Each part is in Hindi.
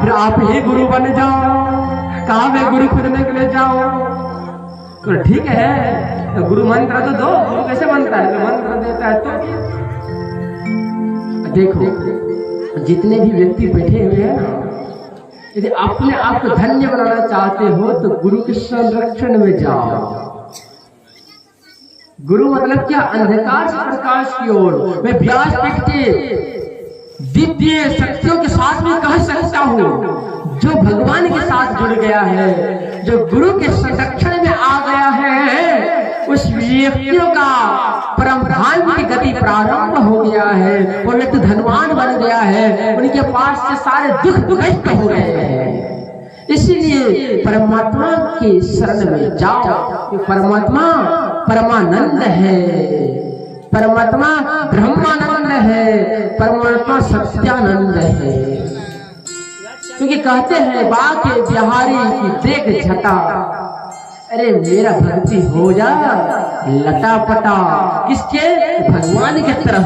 फिर आप ही गुरु बन जाओ। कहा मैं गुरु खोजने के लिए जाओ? तो ठीक है, तो गुरु मंत्र तो दो। गुरु कैसे बनता है? तो मंत्र देता है तो देखो, जितने भी व्यक्ति बैठे हुए हैं ना, यदि अपने आप को धन्य बनाना चाहते हो तो गुरु के संरक्षण में जाओ। गुरु मतलब क्या? अंधकार से प्रकाश की ओर। मैं व्यासपीठ के दिव्य शक्तियों के साथ भी कह सकता हूँ, जो भगवान के साथ जुड़ गया है, जो गुरु के संरक्षण में आ गया है, उस व्यक्तियों का परमधाम की गति प्रारंभ हो गया है। वो व्यक्ति धनवान बन गया है, उनके पास से सारे दुख नष्ट हो गए हैं। इसीलिए परमात्मा के शरण में जाओ। परमात्मा परमानंद है, परमात्मा ब्रह्मानंद है, परमात्मा सत्यानंद है। क्योंकि कहते हैं बाके बिहारी की देख छटा, अरे मेरा भक्ति हो जा लटापटा। किसके? भगवान के तरफ।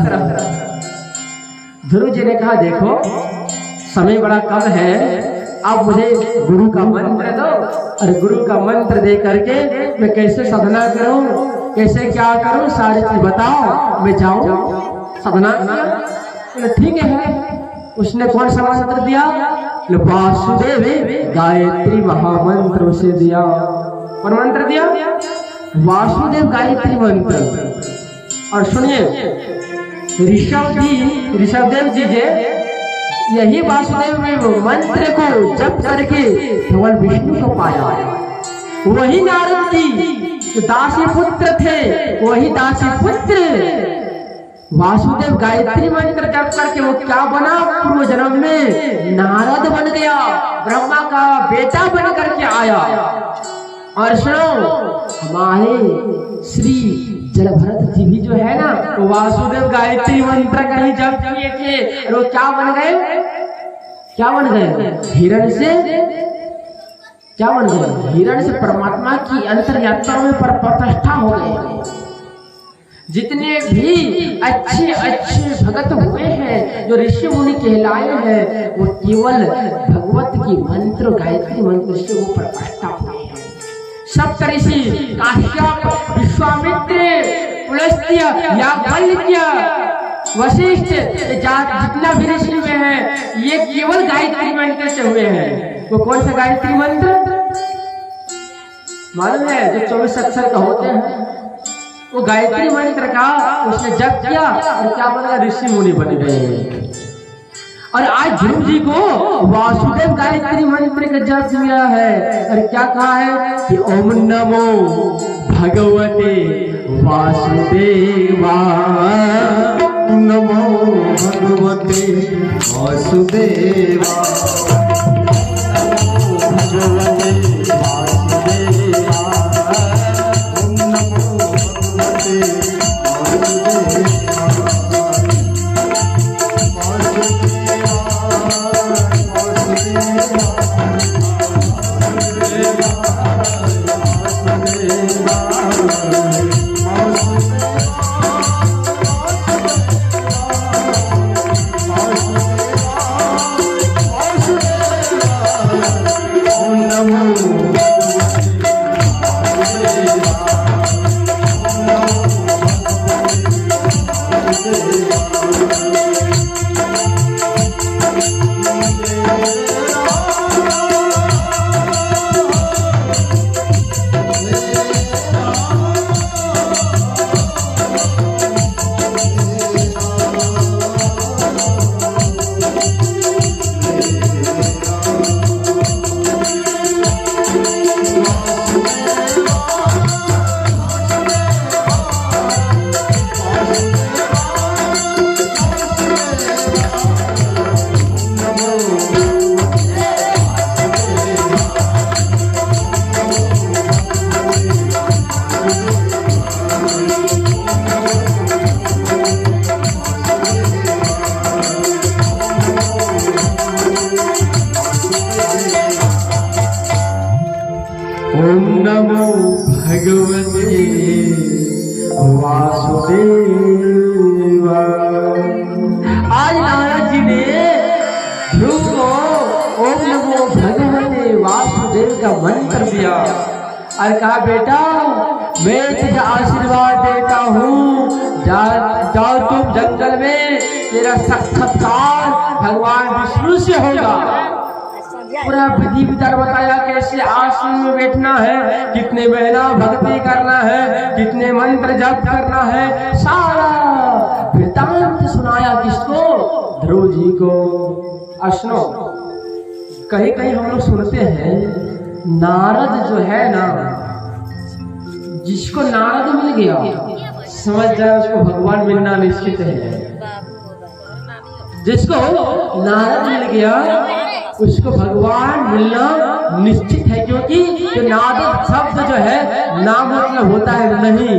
ध्रुव जी ने कहा देखो समय बड़ा कम है, आप मुझे गुरु का मंत्र दो, और गुरु का मंत्र दे करके मैं कैसे साधना करूं, कैसे क्या करूं, सारी चीज बताओ, मैं जाऊं साधना। ठीक है। उसने कौन सा मंत्र दिया? वासुदेव गायत्री महामंत्र उसे दिया। कौन मंत्र दिया? वासुदेव गायत्री मंत्र। और सुनिए, ऋषभदेव जी यही वासुदेव में वो मंत्र को जप करके भगवान विष्णु को पाया। वही नारद जी जो दासी पुत्र थे, वही दासी पुत्र वासुदेव गायत्री मंत्र जप करके वो क्या बना? पूर्व जन्म में नारद बन गया, ब्रह्मा का बेटा बन करके आया। और सुनो, हमारे श्री जलभरत जी भी जो है ना, तो वासुदेव गायत्री मंत्र का ही जप किए थे, और वो क्या बन गए? क्या बन गए? हिरण से क्या बन गए? हिरण से परमात्मा की अंतर यात्रा में प्रतिष्ठा हो गए। जितने भी अच्छे अच्छे भगत हुए हैं, जो ऋषि मुनि कहलाए हैं, वो केवल भगवत की मंत्र गायत्री मंत्र से वो प्रतिष्ठा हुए हैं। सप्तऋषि काश्यप, विश्वामित्र, पुलस्त्य, याज्ञवल्क्य, वशिष्ठ, जितना भी ऋषि हुए हैं, ये केवल गायत्री मंत्र से हुए हैं। वो कौन सा गायत्री मंत्र मालूम है? जो 24 अक्षर का होते हैं, वो गायत्री मंत्र का उसने जप किया और क्या बन गया? ऋषि मुनि बन गए। और आज ध्रुव जी को वासुदेव गायत्री मंत्र का जप किया है, और क्या कहा है कि ओम नमो भगवते वासुदेवा, नमो भगवते वासुदेवा, भगवते वासुदेवा, नमो भगवते ओम नमो भगवते वासुदेवा। आज नारद जी ने ध्रुव को ओम नमो भगवते वासुदेव का मंत्र दिया और कहा बेटा मैं तुझे आशीर्वाद देता हूँ, जाओ तुम जंगल में, तेरा साक्षात्कार भगवान विष्णु से होगा। पूरा विधि विधान बताया, कैसे आसन में बैठना है, कितने महीना भक्ति करना है, कितने मंत्र जप करना है, सारा वृत्तांत सुनाया। किसको? ध्रुव जी को। सुनो, कहीं कहीं हम लोग सुनते हैं नारद जो है ना, जिसको नारद मिल गया समझ जाए उसको भगवान मिलना निश्चित है। जिसको नारद मिल गया उसको भगवान मिलना निश्चित है, क्योंकि जो नारद शब्द जो है नाम मतलब होता है नहीं,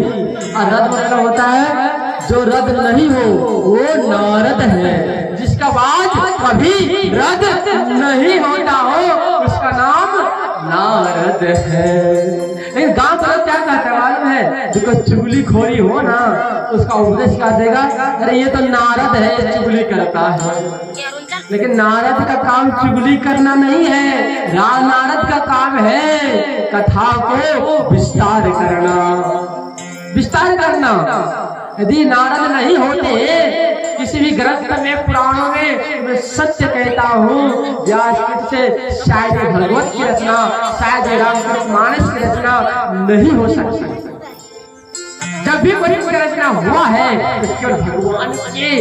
और रद मतलब होता है जो रद नहीं हो वो नारद है। जिसका बात कभी रद नहीं होता हो उसका नाम नारद है। लेकिन गांव का क्या कहता है मालूम है? जो चुगली खोरी हो ना उसका उपदेश क्या देगा, अरे ये तो नारद है, चुगली करता है। लेकिन नारद का काम चुगली करना नहीं है, नारद का काम है कथा को विस्तार करना, विस्तार करना। यदि नारद नहीं होते किसी भी ग्रंथ में, पुराणों में, मैं सत्य कहता हूँ व्यासपीठ से शायद भगवत की रचना, शायद रामचरितमानस की रचना नहीं हो सकती। जब भी कोई रचना हुआ है तो केवल भगवान के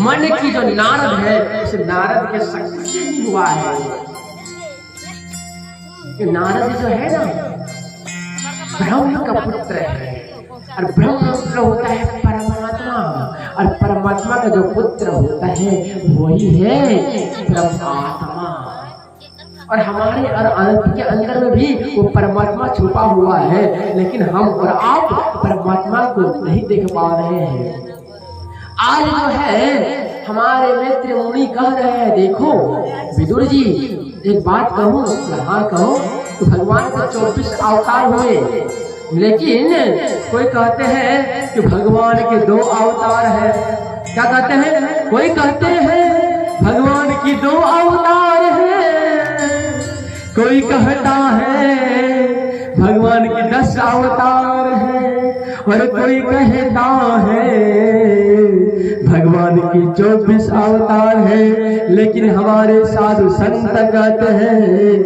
मन की जो नारद है उस नारद के शक्ति से ही हुआ है। नारद जो है ना ब्रह्म का पुत्र है, और ब्रह्म पुत्र होता है परमात्मा, और परमात्मा का जो पुत्र होता है वही है ब्रह्मात्मा। और हमारे और अंत के अंदर में भी वो परमात्मा छुपा हुआ है, लेकिन हम और आप परमात्मा को नहीं देख पा रहे हैं। आज जो है हमारे मित्र मुनि कह रहे हैं, देखो विदुर जी एक बात कहूँ, हाँ कहो, तो भगवान के 24 अवतार हुए, लेकिन कोई कहते हैं कि भगवान के 2 अवतार है। क्या कहते हैं? कोई कहते हैं भगवान की 2 अवतार है, कोई कहता है भगवान की 10 अवतार है, और कोई कहता है भगवान की 24 अवतार है। लेकिन हमारे साधु संत कहते हैं